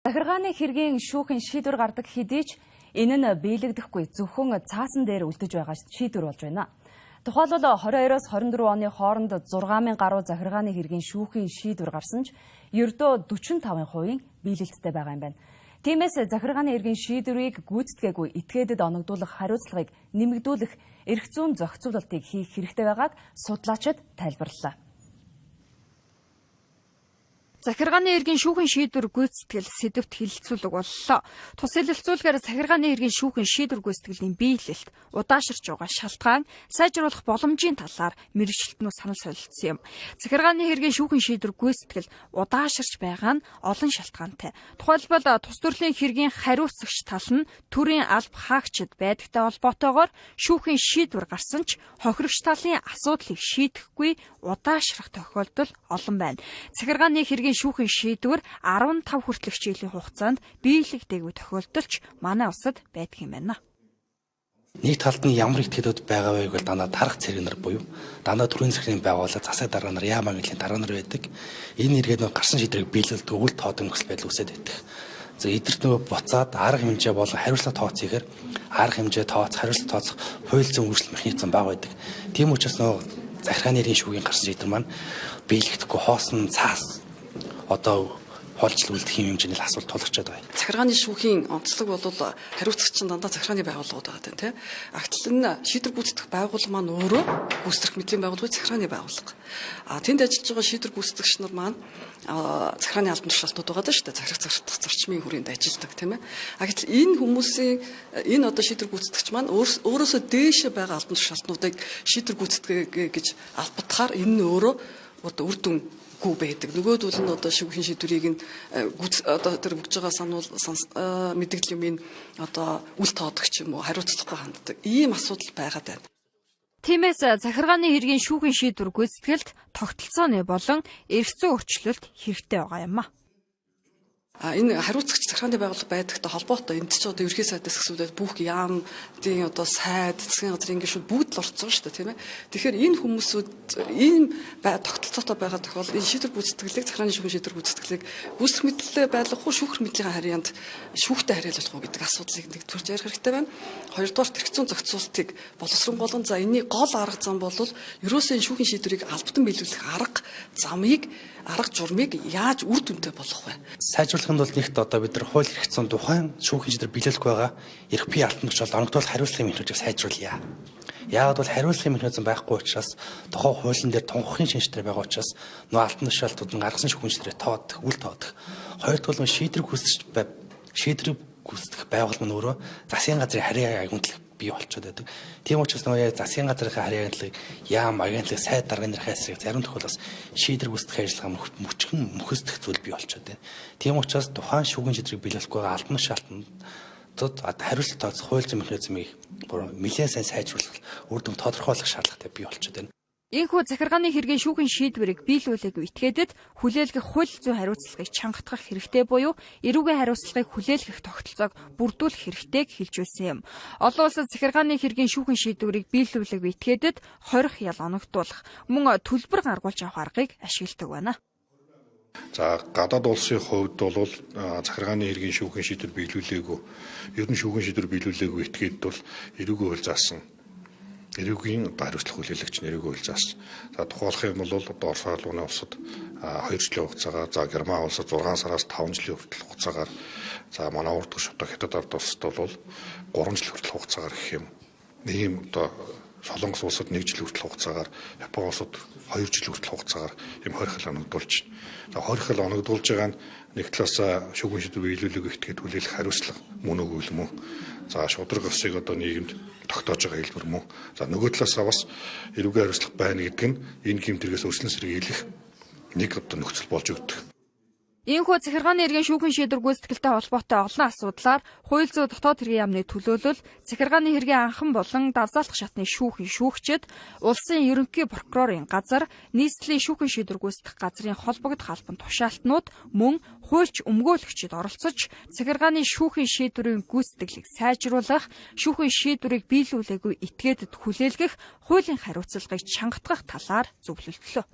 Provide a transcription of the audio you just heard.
Захиргааны хэргийн шүүхийн шийдвэр гардаг хэдий ч энэ нь биелэгдэхгүй зөвхөн цаасан дээр үлдэж байгаа шийдвэр болж байна. Тухайлбал 22-оос 24 оны хооронд 6,000 гаруй захиргааны хэргийн шүүхийн шийдвэр гарсан ч ердөө 45% биелэгдтэй байгаа юм байна. Тиймээс захиргааны хэргийн шийдвэрийг гүйцэтгээгүй этгээдэд оногдуулах хариуцлагыг нэмэгдүүлэх эрх зүйн зохицуулалтыг хийх хэрэгтэй байгааг судлаачид тайлбарллаа. Захиргааны хэргийн шүүхийн шийдвэр гүйцэтгэл сэдвт хэлэлцүүлэг боллоо. Тус хэлэлцүүлгээр захиргааны хэргийн шүүхийн шийдвэр гүйцэтгэлийн биелэлт, удаашрч байгаа шалтгаан, сайжруулах боломжийн талаар мэргэжилтнүүд санал солилцсон юм. Захиргааны хэргийн шүүхийн шийдвэр гүйцэтгэл удаашрч байгаа нь олон шалтгаантай. Тухайлбал тус төрлийн хэргийн хариуцагч тал нь төрийн алба хаагчид байдагтай холбоотойгоор шүүхийн шийдвэр гарсан ч хохирогч талын асуудлыг шийдэхгүй удаашрах тохиолдол олон байна. Захиргааны хэргийн шүүхийн шийдвэр 15 хүртэлх жилийн хугацаанд биелэгдээгүй тохиолдолч манай улсад байдаг юм байна. Нэг талд нь ямар этгээдүүд байгаа вэ гэвэл дандаа тарах цэрэг нар буюу дандаа төрийн захиргааны байгууллага засаг дарга нар яамаа гэлийн дарга нар байдаг. Энэ иргэднүүд гарсан шийдвэрийг биелүүлдэг өвөл тоодог нөхцөл байдал үүсээд байдаг. За эдгэрт нөгөө буцаад арга хэмжээ болон хариуцлага тооцъёгээр арга хэмжээ тооц, хариуцлага тооцох хууль зүйн өөрчлөлт механизм бага байдаг. Тийм учраас нөгөө захиргааны хэргийн шүүхийн гарсан шийдвэр маань биелэгдэхгүй хоосон цаас одоо хоолчлол үлдэх юм хэмжээний асуулт тулгарчаад байгаа. Захиргааны шүүхийн онцлог бол хариуцагч нь дандаа захиргааны байгууллагууд байгаа тийм. Агтл нь шийдвэр гүйцэтгэх байгууллага маань өөрөө гүйцэтгэх мэдлийн байгууллагын захиргааны байгууллага. Тэнд ажиллаж байгаа шийдвэр гүйцэтгэгч нар маань захиргааны албан тушаалтнууд байгаа шүү дээ. Захирах зарчмын хүрээнд ажилладаг тийм ээ. Агтл энэ хүмүүсийн энэ одоо шийдвэр гүйцэтгэгч маань өөрөөсөө дээшээ байгаа албан тушаалтнуудыг шийдвэр гүйцэтгэе гэж албатахаар энэ нь өөрөө одоо үр дүн гүү байдаг. Нөгөөдөл нь одоо шүүхийн шийдвэрийг нь одоо тэр өгж байгаа мэдээлэл юм одоо үл тоодог ч юм уу хариуцлагагүй ханддаг. Ийм асуудал байгаад байна. Тиймээс захиргааны хэргийн шүүхийн шийдвэр гүйцэтгэлд тогтолцооны болон эрх зүйн өөрчлөлт хэрэгтэй байгаа юм а. Энэ хариуцагч захиргааны байгууллага байдагтай холбоотой энд ч одоо ерхий сайдаас гэсүүдээ бүх яамдын одоо сайд засгийн газрын гишүүд бүгд л орцсон шүү дээ тийм ээ. Тэгэхээр энэ хүмүүсүүд ийм тогтолцоотой байгаа тохиолдолд энэ шийдвэр гүйцэтгэлийг захиргааны шүүхийн шийдвэр гүйцэтгэлийг гүйцэтгэх мэдлэлээ байлгах уу шүүхэр мэдлийн харьяанд шүүхтэй хариулах уу гэдэг асуудлыг нэгдүгээр ярих хэрэгтэй байна. Хоёрдугаар эрх зүйн зохицуултыг боловсронгуулан за энэний гол арга зам бол ерөөсөө шүүхийн шийдвэрийг албатан биелүүлэх арга замыг арга журмыг яаж үр дүнтэй болгох вэ? Сайжруулахын тулд нэгт одоо бид нар хууль эрх зүйн тухайн шүүхийн шийдвэр биелүүлэх байгаа эрх бие алтан тушаалд оногдуулах хариуцлагын механизмыг сайжруулъя. Яагаад бол хариуцлагын механизм байхгүй учраас тухайн хуулийн дээр тунхаглахын шинжтэй байгаа учраас нөө алтан тушаалтууд нь гаргасан шүүхийн шийдвэрээ тоодох, үл тоодох. Хоёрдугаар нь шийдвэр гүйцэтгэх байгууллага нь өөрөө засгийн газрын харьяа агентлаг бий болчиход байдаг. Тийм учраас нөгөө засгийн газрын харьяа агентлагыг яам агентлаг сайд даргын нэрхээ эсрэг зарим тохиолдолд шийдвэр гүйцэтгэх ажиллагаа мөчгөн мөхөсдөх зүйл бий болчиход байна. Тийм учраас тухайн шүүхийн шийдвэрийг биелүүлэхгүй байгаа албан шалтнууд хариуцлага тооцох хууль зүйн механизмыг нэлээд сайн сайжруулах, үр дүн тодорхойлох шаардлагатай бий болчиход байна. Ийхүү захиргааны хэргийн шүүхийн шийдвэрийг биелүүлээгүй этгээдэд хүлээлгэх хууль зүйн хариуцлагыг чангатгах хэрэгтэй буюу эрүүгийн хариуцлагыг хүлээлгэх тогтолцоог бүрдүүлэх хэрэгтэйг хэлжүүлсэн юм. Олон улсад захиргааны хэргийн шүүхийн шийдвэрийг биелүүлээгүй этгээдэд хорих ял оногдуулах, мөн төлбөр гаргуулж авах аргыг ашигладаг байна. За гадаад улсын хувьд бол захиргааны хэргийн шүүхийн шийдвэр биелүүлээгүй, ер нь шүүхийн шийдвэр биелүүлээгүй этгээдэд бол эрүүгийн хууль заасан эрүүгийн хариуцлага хүлээлгч нэрийг хууль заасан. За тухайлах юм бол одоо Орос улсын улсад 2 жилийн хугацаагаар, за Герман улсад 6 сараас 5 жилийн хүртэл хугацаагаар, за манай урд шавтаа Хятад ард улсад бол 3 жил хүртэл хугацаагаар гэх юм. Ийм одоо Солонгос улсад 1 жил хүртэл хугацаагаар, Япон улсад 2 жил хүртэл хугацаагаар ийм хорихол оногдуулж байна. За хорихол оногдуулж байгаа нь нэг талаас шүүхийн шийдвэр биелүүлээгүй этгээд хүлээлгэх хариуцлага мөн үгүй л мөн. За шудраг усыг одоо нийгэмд тогтоож байгаа хэлбэр мөн. За нөгөө талаас бас эрүүгийн хариуцлага байна гэдэг нь энэ гэмтэргээс өршлөн сэргийлэх нэг одоо нөхцөл болж өгдөг. Ийхүү захиргааны хэргийн шүүхийн шийдвэр гүйцэтгэлтэй холбоотой олон асуудлаар хууль зүйн дотоод хэргийн яамны төлөөлөл, захиргааны хэргийн анхан болон давзаалах шатны шүүхийн шүүгчид, улсын ерөнхий прокурорын газар, нийслэлийн шүүхийн шийдвэр гүйцэтгэх газрын холбогдох албан тушаалтнууд мөн хуульч өмгөөлөгчид оролцож захиргааны шүүхийн шийдвэрийн гүйцэтгэлийг сайжруулах, шүүхийн шийдвэрийг биелүүлээгүй этгээдэд хүлээлгэх хуулийн хариуцлагыг чангатгах талаар зөвлөлдлөө.